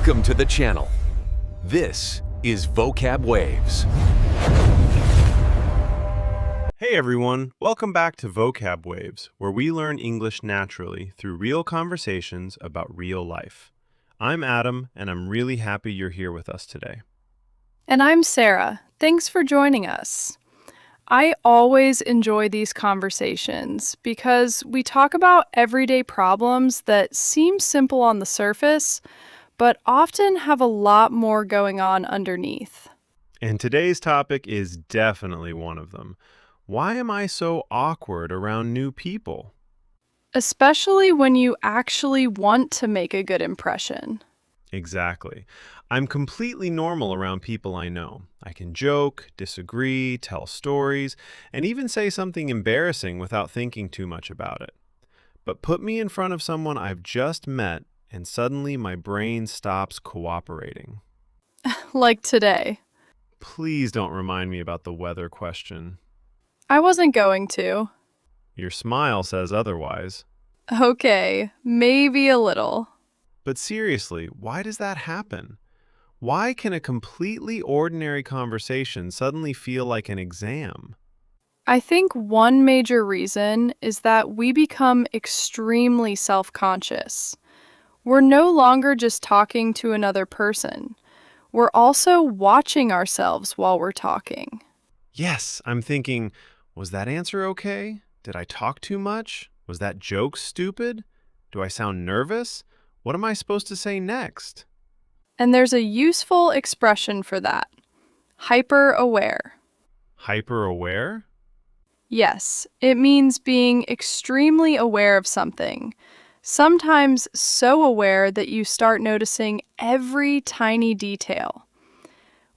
Welcome to the channel. This is Vocab Waves. Hey everyone, welcome back to Vocab Waves, where we learn English naturally through real conversations about real life. I'm Adam, and I'm really happy you're here with us today. And I'm Sara. Thanks for joining us. I always enjoy these conversations because we talk about everyday problems that seem simple on the surface, but often have a lot more going on underneath. And today's topic is definitely one of them. Why am I so awkward around new people? Especially when you actually want to make a good impression. Exactly. I'm completely normal around people I know. I can joke, disagree, tell stories, and even say something embarrassing without thinking too much about it. But put me in front of someone I've just met, and suddenly my brain stops cooperating. Like today. Please don't remind me about the weather question. I wasn't going to. Your smile says otherwise. Okay, maybe a little. But seriously, why does that happen? Why can a completely ordinary conversation suddenly feel like an exam? I think one major reason is that we become extremely self-conscious. We're no longer just talking to another person. We're also watching ourselves while we're talking. Yes, I'm thinking, was that answer okay? Did I talk too much? Was that joke stupid? Do I sound nervous? What am I supposed to say next? And there's a useful expression for that. Hyper-aware. Hyper-aware? Yes, it means being extremely aware of something. Sometimes so aware that you start noticing every tiny detail.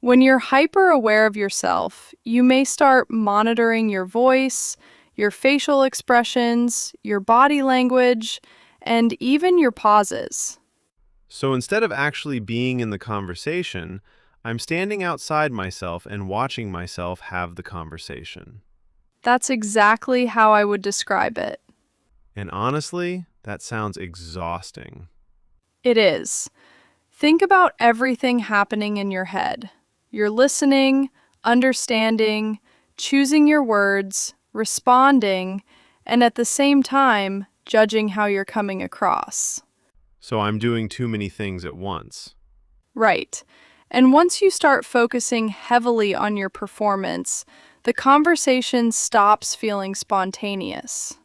When you're hyper-aware of yourself, you may start monitoring your voice, your facial expressions, your body language, and even your pauses. So instead of actually being in the conversation, I'm standing outside myself and watching myself have the conversation. That's exactly how I would describe it. And honestly, that sounds exhausting. It is. Think about everything happening in your head. You're listening, understanding, choosing your words, responding, and at the same time, judging how you're coming across. So I'm doing too many things at once. Right. And once you start focusing heavily on your performance, the conversation stops feeling spontaneous.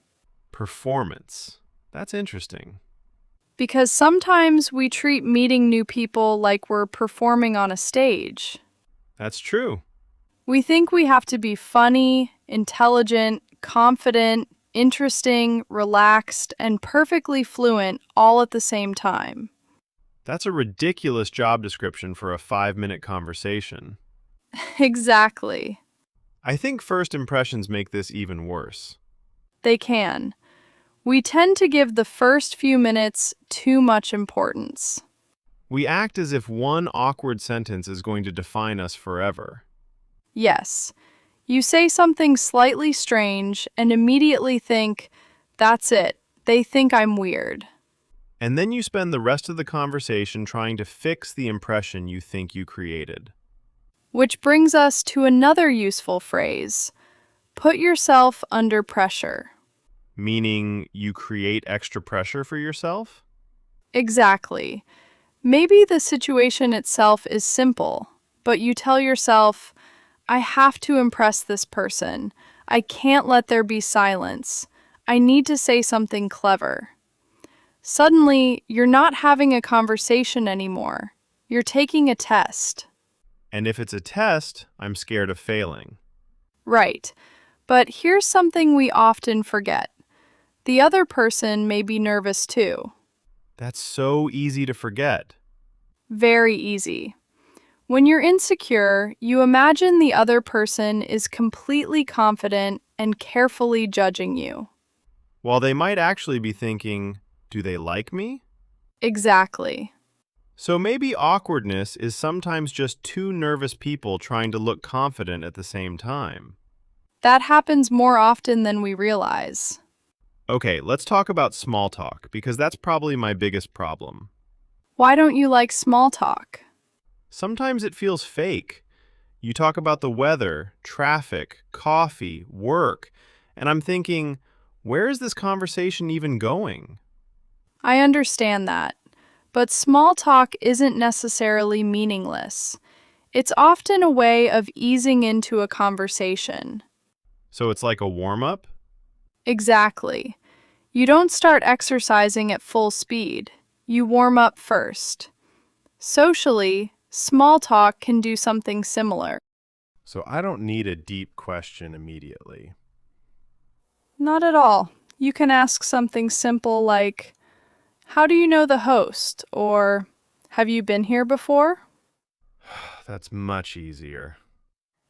Performance. That's interesting. Because sometimes we treat meeting new people like we're performing on a stage. That's true. We think we have to be funny, intelligent, confident, interesting, relaxed, and perfectly fluent all at the same time. That's a ridiculous job description for a 5-minute conversation. Exactly. I think first impressions make this even worse. They can. We tend to give the first few minutes too much importance. We act as if one awkward sentence is going to define us forever. Yes. You say something slightly strange and immediately think, that's it, they think I'm weird. And then you spend the rest of the conversation trying to fix the impression you think you created. Which brings us to another useful phrase. Put yourself under pressure. Meaning you create extra pressure for yourself? Exactly. Maybe the situation itself is simple, but you tell yourself, I have to impress this person. I can't let there be silence. I need to say something clever. Suddenly, you're not having a conversation anymore. You're taking a test. And if it's a test, I'm scared of failing. Right. But here's something we often forget. The other person may be nervous too. That's so easy to forget. Very easy. When you're insecure, you imagine the other person is completely confident and carefully judging you. While they might actually be thinking, do they like me? Exactly. So maybe awkwardness is sometimes just two nervous people trying to look confident at the same time. That happens more often than we realize. Okay, let's talk about small talk, because that's probably my biggest problem. Why don't you like small talk? Sometimes it feels fake. You talk about the weather, traffic, coffee, work, and I'm thinking, where is this conversation even going? I understand that, but small talk isn't necessarily meaningless. It's often a way of easing into a conversation. So it's like a warm-up? Exactly. You don't start exercising at full speed. You warm up first. Socially, small talk can do something similar. So I don't need a deep question immediately. Not at all. You can ask something simple like, "How do you know the host?" or "Have you been here before?" That's much easier.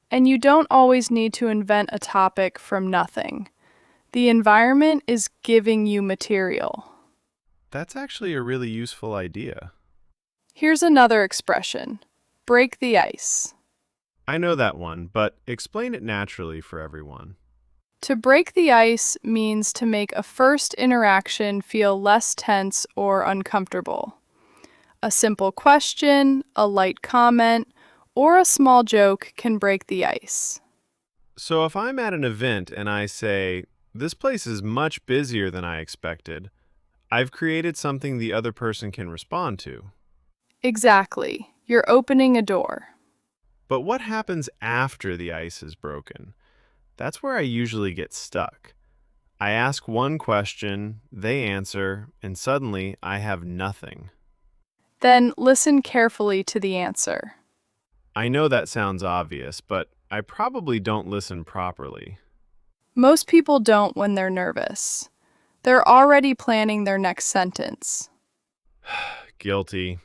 And you don't always need to invent a topic from nothing. The environment is giving you material. That's actually a really useful idea. Here's another expression: break the ice. I know that one, but explain it naturally for everyone. To break the ice means to make a first interaction feel less tense or uncomfortable. A simple question, a light comment, or a small joke can break the ice. So if I'm at an event and I say, "This place is much busier than I expected," I've created something the other person can respond to. Exactly. You're opening a door. But what happens after the ice is broken? That's where I usually get stuck. I ask one question, they answer, and suddenly I have nothing. Then listen carefully to the answer. I know that sounds obvious, but I probably don't listen properly. Most people don't when they're nervous. They're already planning their next sentence. Guilty.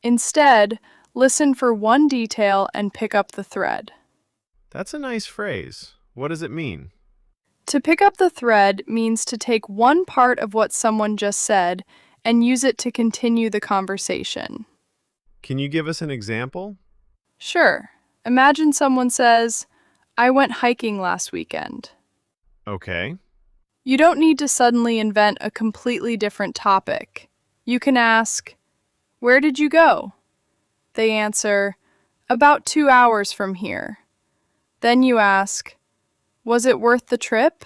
Instead, listen for one detail and pick up the thread. That's a nice phrase. What does it mean? To pick up the thread means to take one part of what someone just said and use it to continue the conversation. Can you give us an example? Sure. Imagine someone says, "I went hiking last weekend." Okay. You don't need to suddenly invent a completely different topic. You can ask, "Where did you go?" They answer, "About 2 hours from here." Then you ask, "Was it worth the trip?"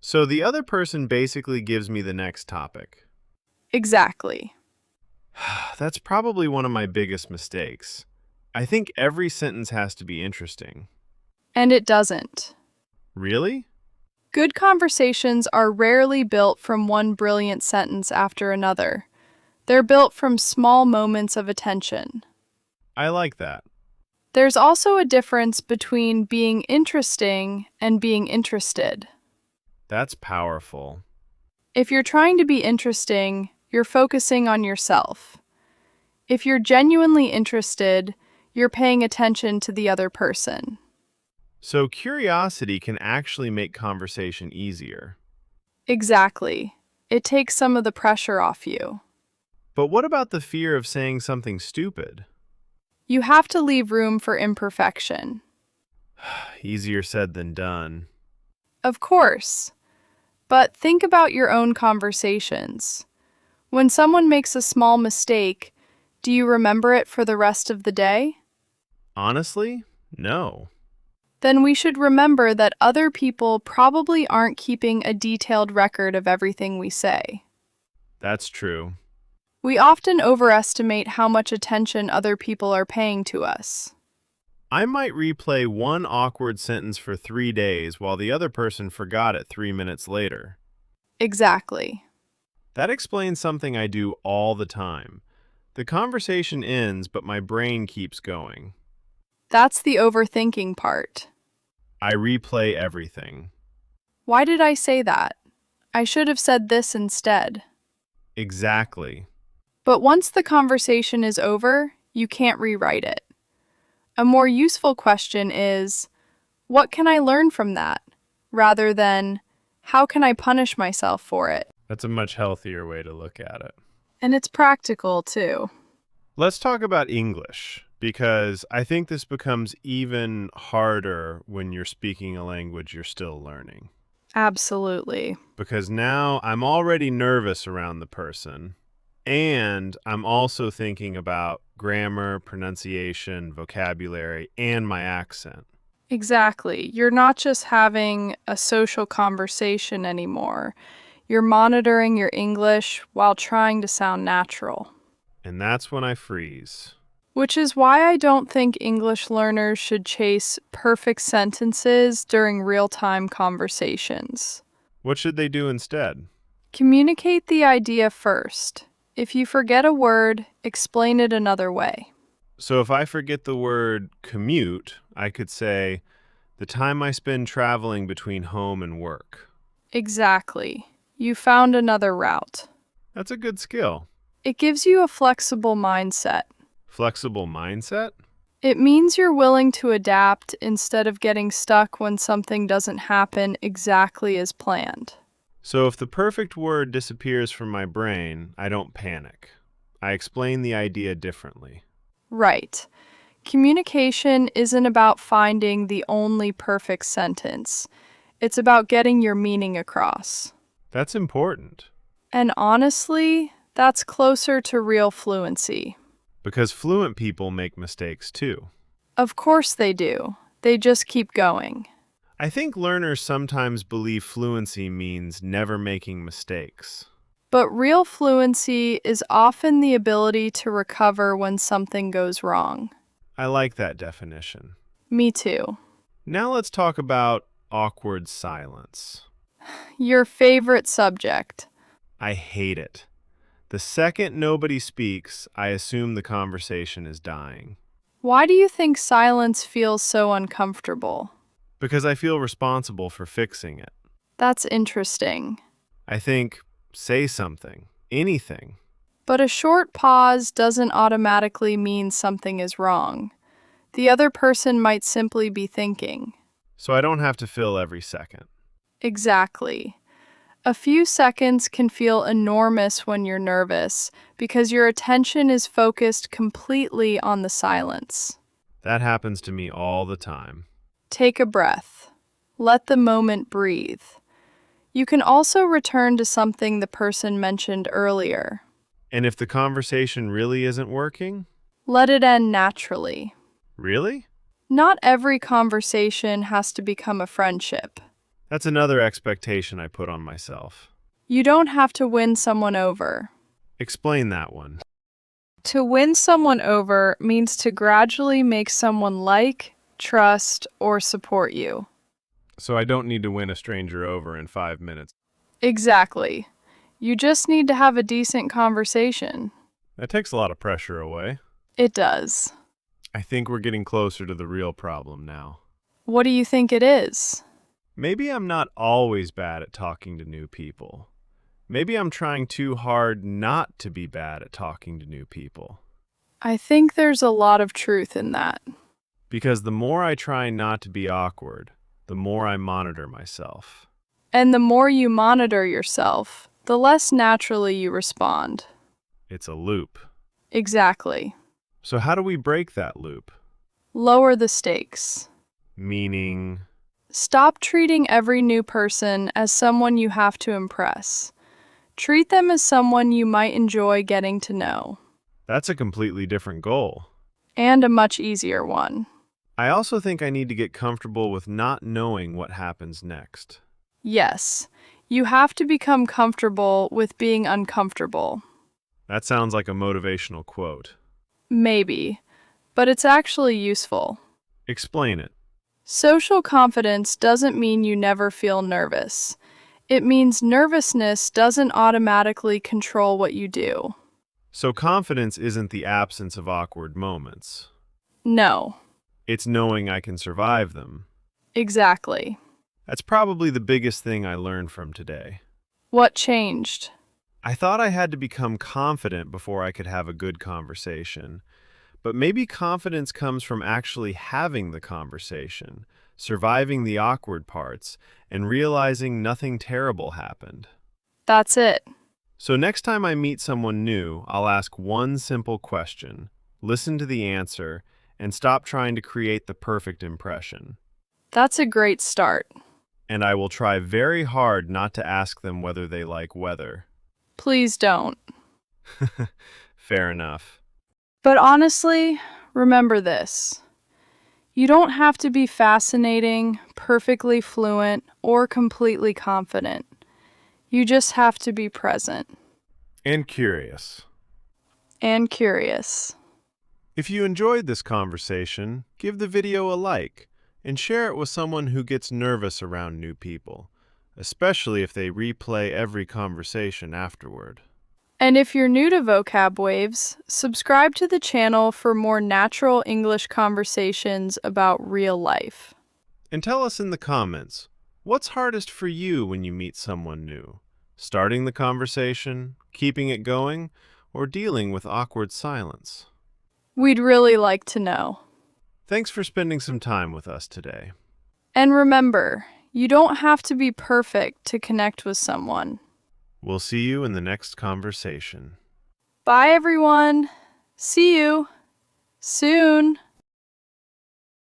So the other person basically gives me the next topic. Exactly. That's probably one of my biggest mistakes. I think every sentence has to be interesting. And it doesn't. Really? Good conversations are rarely built from one brilliant sentence after another. They're built from small moments of attention. I like that. There's also a difference between being interesting and being interested. That's powerful. If you're trying to be interesting, you're focusing on yourself. If you're genuinely interested, you're paying attention to the other person. So curiosity can actually make conversation easier. Exactly. It takes some of the pressure off you. But what about the fear of saying something stupid? You have to leave room for imperfection. Easier said than done. Of course. But think about your own conversations. When someone makes a small mistake, do you remember it for the rest of the day? Honestly, no. Then we should remember that other people probably aren't keeping a detailed record of everything we say. That's true. We often overestimate how much attention other people are paying to us. I might replay one awkward sentence for 3 days while the other person forgot it 3 minutes later. Exactly. That explains something I do all the time. The conversation ends, but my brain keeps going. That's the overthinking part. I replay everything. Why did I say that? I should have said this instead. Exactly. But once the conversation is over, you can't rewrite it. A more useful question is, what can I learn from that? Rather than, how can I punish myself for it? That's a much healthier way to look at it. And it's practical, too. Let's talk about English, because I think this becomes even harder when you're speaking a language you're still learning. Absolutely. Because now I'm already nervous around the person. And I'm also thinking about grammar, pronunciation, vocabulary, and my accent. Exactly. You're not just having a social conversation anymore. You're monitoring your English while trying to sound natural. And that's when I freeze. Which is why I don't think English learners should chase perfect sentences during real-time conversations. What should they do instead? Communicate the idea first. If you forget a word, explain it another way. So if I forget the word commute, I could say, the time I spend traveling between home and work. Exactly. You found another route. That's a good skill. It gives you a flexible mindset. Flexible mindset? It means you're willing to adapt instead of getting stuck when something doesn't happen exactly as planned. So if the perfect word disappears from my brain, I don't panic. I explain the idea differently. Right. Communication isn't about finding the only perfect sentence. It's about getting your meaning across. That's important. And honestly, that's closer to real fluency. Because fluent people make mistakes too. Of course they do. They just keep going. I think learners sometimes believe fluency means never making mistakes. But real fluency is often the ability to recover when something goes wrong. I like that definition. Me too. Now let's talk about awkward silence. Your favorite subject. I hate it. The second nobody speaks, I assume the conversation is dying. Why do you think silence feels so uncomfortable? Because I feel responsible for fixing it. That's interesting. I think, say something, anything. But a short pause doesn't automatically mean something is wrong. The other person might simply be thinking. So I don't have to fill every second. Exactly. A few seconds can feel enormous when you're nervous because your attention is focused completely on the silence. That happens to me all the time. Take a breath. Let the moment breathe. You can also return to something the person mentioned earlier. And if the conversation really isn't working? Let it end naturally. Really? Not every conversation has to become a friendship. That's another expectation I put on myself. You don't have to win someone over. Explain that one. To win someone over means to gradually make someone like, trust, or support you. So I don't need to win a stranger over in 5 minutes. Exactly. You just need to have a decent conversation. That takes a lot of pressure away. It does. I think we're getting closer to the real problem now. What do you think it is? Maybe I'm not always bad at talking to new people. Maybe I'm trying too hard not to be bad at talking to new people. I think there's a lot of truth in that. Because the more I try not to be awkward, the more I monitor myself. And the more you monitor yourself, the less naturally you respond. It's a loop. Exactly. So how do we break that loop? Lower the stakes. Meaning, Stop treating every new person as someone you have to impress. Treat them as someone you might enjoy getting to know. that's a completely different goal. And a much easier one. I also think I need to get comfortable with not knowing what happens next. Yes, you have to become comfortable with being uncomfortable. That sounds like a motivational quote. Maybe, but it's actually useful. Explain it. Social confidence doesn't mean you never feel nervous. It means nervousness doesn't automatically control what you do. So confidence isn't the absence of awkward moments. No, It's knowing I can survive them. exactly. That's probably the biggest thing I learned from today. What changed? I thought I had to become confident before I could have a good conversation. But maybe confidence comes from actually having the conversation, surviving the awkward parts, and realizing nothing terrible happened. That's it. So next time I meet someone new, I'll ask one simple question, listen to the answer, and stop trying to create the perfect impression. That's a great start. And I will try very hard not to ask them whether they like weather. Please don't. Fair enough. But honestly, remember this. You don't have to be fascinating, perfectly fluent, or completely confident. You just have to be present And curious. and curious. If you enjoyed this conversation, give the video a like and share it with someone who gets nervous around new people, especially if they replay every conversation afterward. And if you're new to Vocab Waves, subscribe to the channel for more natural English conversations about real life. And tell us in the comments, what's hardest for you when you meet someone new? Starting the conversation, keeping it going, or dealing with awkward silence? We'd really like to know. Thanks for spending some time with us today. And remember, you don't have to be perfect to connect with someone. We'll see you in the next conversation. Bye, everyone. See you soon.